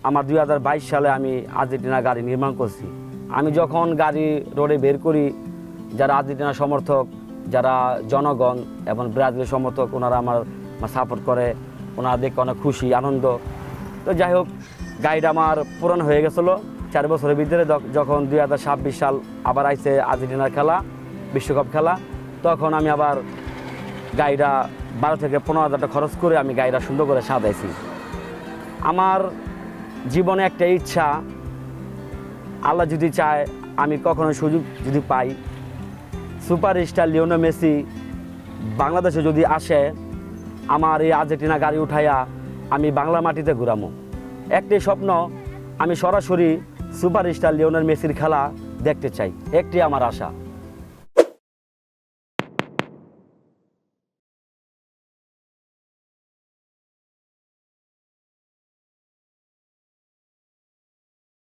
আমার 2022 সালে আমি আর্জেন্টিনা গাড়ি নির্মাণ করছি। আমি যখন গাড়ি রোডে বের করি, যারা আর্জেন্টিনা সমর্থক, যারা জনগণ এবং ব্রাজিলের সমর্থক, ওনারা আমার সাপোর্ট করে, ওনারা দেখে অনেক খুশি আনন্দ। তো যাই হোক, গাড়িটা আমার পুরানো হয়ে গেছিলো 4 বছরের ভিতরে। যখন 2026 সাল আবার আইছে আর্জেন্টিনার খেলা, বিশ্বকাপ খেলা, তখন আমি আবার গাড়িটা 12 থেকে 15,000 টাকা খরচ করে আমি গাড়িটা সুন্দর করে সাজাইছি। আমার জীবনে একটা ইচ্ছা, আল্লাহ যদি চায়, আমি কখনো সুযোগ যদি পাই, সুপারস্টার লিওনেল মেসি বাংলাদেশে যদি আসে, আমার এই আর্জেন্টিনা গাড়ি উঠাইয়া আমি বাংলা মাটিতে ঘুরামো। একটি স্বপ্ন, আমি সরাসরি সুপারস্টার লিওনেল মেসির খেলা দেখতে চাই, একটি আমার আশা।